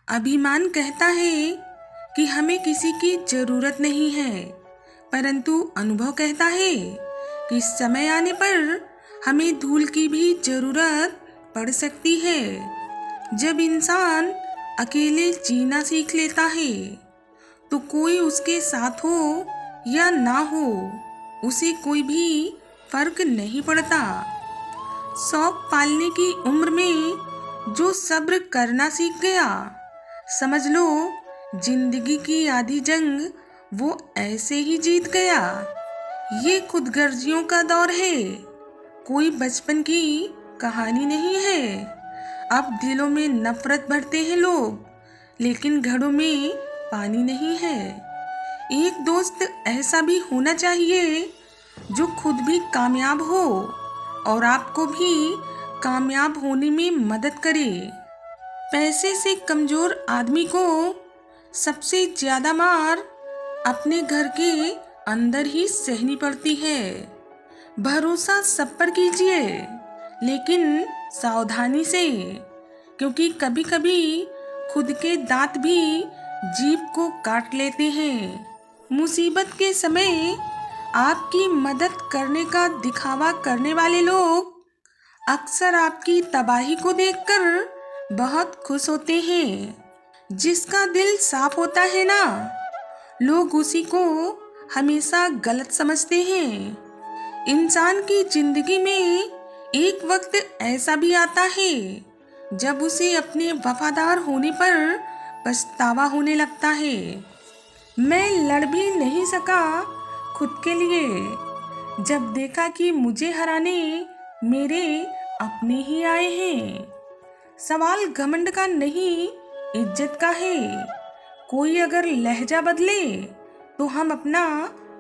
अभिमान कहता है कि हमें किसी की जरूरत नहीं है, परंतु अनुभव कहता है कि समय आने पर हमें धूल की भी जरूरत पड़ सकती है। जब इंसान अकेले जीना सीख लेता है तो कोई उसके साथ हो या ना हो, उसे कोई भी फर्क नहीं पड़ता। शौक पालने की उम्र में जो सब्र करना सीख गया, समझ लो जिंदगी की आधी जंग वो ऐसे ही जीत गया। ये खुदगर्जियों का दौर है, कोई बचपन की कहानी नहीं है। अब दिलों में नफरत भरते हैं लोग, लेकिन घड़ों में पानी नहीं है। एक दोस्त ऐसा भी होना चाहिए जो खुद भी कामयाब हो और आपको भी कामयाब होने में मदद करे। पैसे से कमजोर आदमी को सबसे ज्यादा मार अपने घर के अंदर ही सहनी पड़ती है। भरोसा सब पर कीजिए, लेकिन सावधानी से, क्योंकि कभी कभी खुद के दांत भी जीभ को काट लेते हैं। मुसीबत के समय आपकी मदद करने का दिखावा करने वाले लोग अक्सर आपकी तबाही को देखकर बहुत खुश होते हैं। जिसका दिल साफ होता है ना, लोग उसी को हमेशा गलत समझते हैं। इंसान की जिंदगी में एक वक्त ऐसा भी आता है जब उसे अपने वफादार होने पर पछतावा होने लगता है। मैं लड़ भी नहीं सका खुद के लिए, जब देखा कि मुझे हराने मेरे अपने ही आए हैं। सवाल घमंड का नहीं, इज्जत का है। कोई अगर लहजा बदले तो हम अपना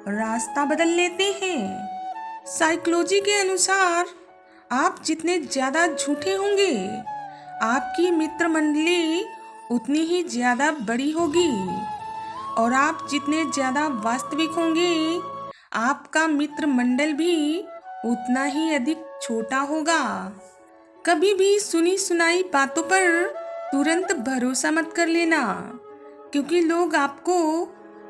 रास्ता बदल लेते हैं। साइकोलॉजी के अनुसार आप जितने ज्यादा झूठे होंगे, आपकी मित्र मंडली उतनी ही ज्यादा बड़ी होगी, और आप जितने ज्यादा वास्तविक होंगे, आपका मित्र मंडल भी उतना ही अधिक छोटा होगा। कभी भी सुनी सुनाई बातों पर तुरंत भरोसा मत कर लेना, क्योंकि लोग आपको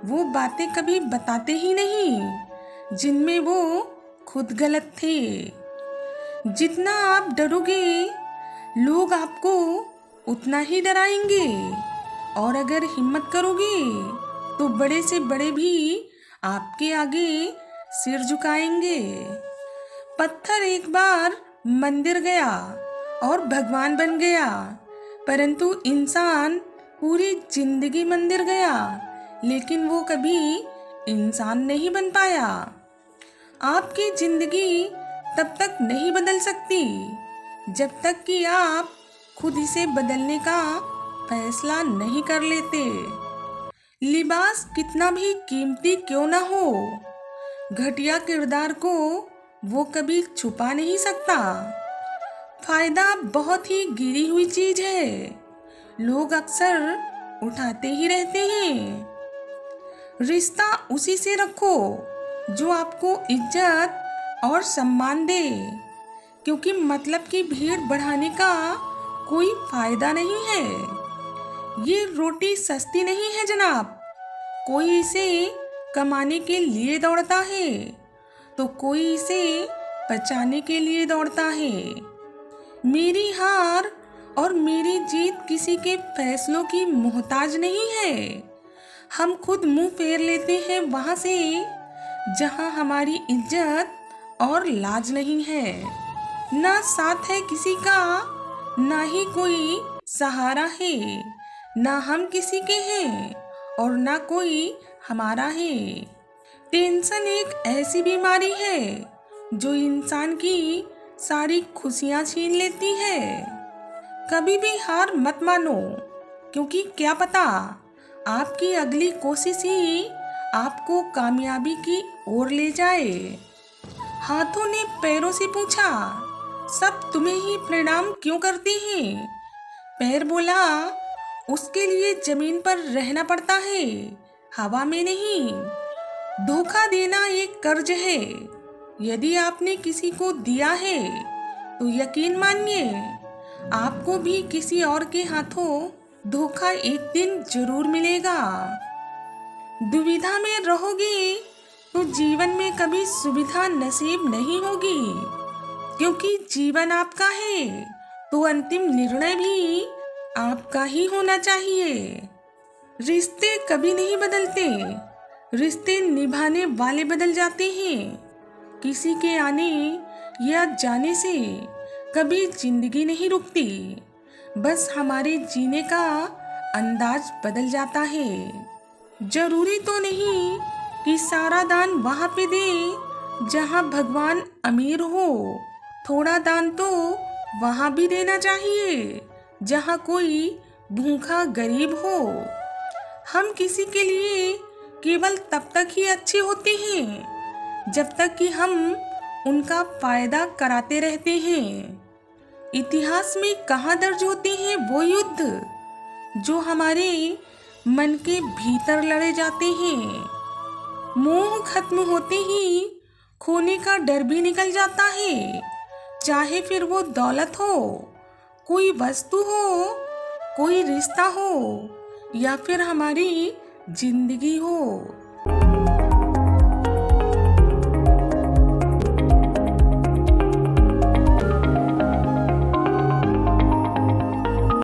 वो बातें कभी बताते ही नहीं जिनमें वो खुद गलत थे। जितना आप डरोगे, लोग आपको उतना ही डराएंगे, और अगर हिम्मत करोगे तो बड़े से बड़े भी आपके आगे सिर झुकाएंगे। पत्थर एक बार मंदिर गया और भगवान बन गया, परंतु इंसान पूरी जिंदगी मंदिर गया, लेकिन वो कभी इंसान नहीं बन पाया। आपकी जिंदगी तब तक नहीं बदल सकती जब तक कि आप खुद इसे बदलने का फैसला नहीं कर लेते। लिबास कितना भी कीमती क्यों ना हो, घटिया किरदार को वो कभी छुपा नहीं सकता। फायदा बहुत ही गिरी हुई चीज है, लोग अक्सर उठाते ही रहते हैं। रिश्ता उसी से रखो जो आपको इज्जत और सम्मान दे, क्योंकि मतलब की भीड़ बढ़ाने का कोई फायदा नहीं है। ये रोटी सस्ती नहीं है जनाब, कोई इसे कमाने के लिए दौड़ता है तो कोई इसे बचाने के लिए दौड़ता है। मेरी हार और मेरी जीत किसी के फैसलों की मोहताज नहीं है। हम खुद मुंह फेर लेते हैं वहां से जहां हमारी इज्जत और लाज नहीं है। ना साथ है किसी का, ना ही कोई सहारा है। ना हम किसी के हैं और ना कोई हमारा है। टेंशन एक ऐसी बीमारी है जो इंसान की सारी खुशियां छीन लेती है। कभी भी हार मत मानो, क्योंकि क्या पता आपकी अगली कोशिश ही आपको कामयाबी की ओर ले जाए। हाथों ने पैरों से पूछा, सब तुम्हें ही प्रणाम क्यों करते हैं? पैर बोला, उसके लिए जमीन पर रहना पड़ता है, हवा में नहीं। धोखा देना एक कर्ज है, यदि आपने किसी को दिया है तो यकीन मानिए आपको भी किसी और के हाथों धोखा एक दिन जरूर मिलेगा। दुविधा में रहोगे तो जीवन में कभी सुविधा नसीब नहीं होगी, क्योंकि जीवन आपका है तो अंतिम निर्णय भी आपका ही होना चाहिए। रिश्ते कभी नहीं बदलते, रिश्ते निभाने वाले बदल जाते हैं। किसी के आने या जाने से कभी जिंदगी नहीं रुकती, बस हमारे जीने का अंदाज बदल जाता है। जरूरी तो नहीं कि सारा दान वहाँ पे दे जहाँ भगवान अमीर हो, थोड़ा दान तो वहाँ भी देना चाहिए जहाँ कोई भूखा गरीब हो। हम किसी के लिए केवल तब तक ही अच्छे होते हैं जब तक कि हम उनका फायदा कराते रहते हैं। इतिहास में कहाँ दर्ज होते हैं वो युद्ध जो हमारे मन के भीतर लड़े जाते हैं। मोह खत्म होते ही खोने का डर भी निकल जाता है, चाहे फिर वो दौलत हो, कोई वस्तु हो, कोई रिश्ता हो या फिर हमारी जिंदगी हो।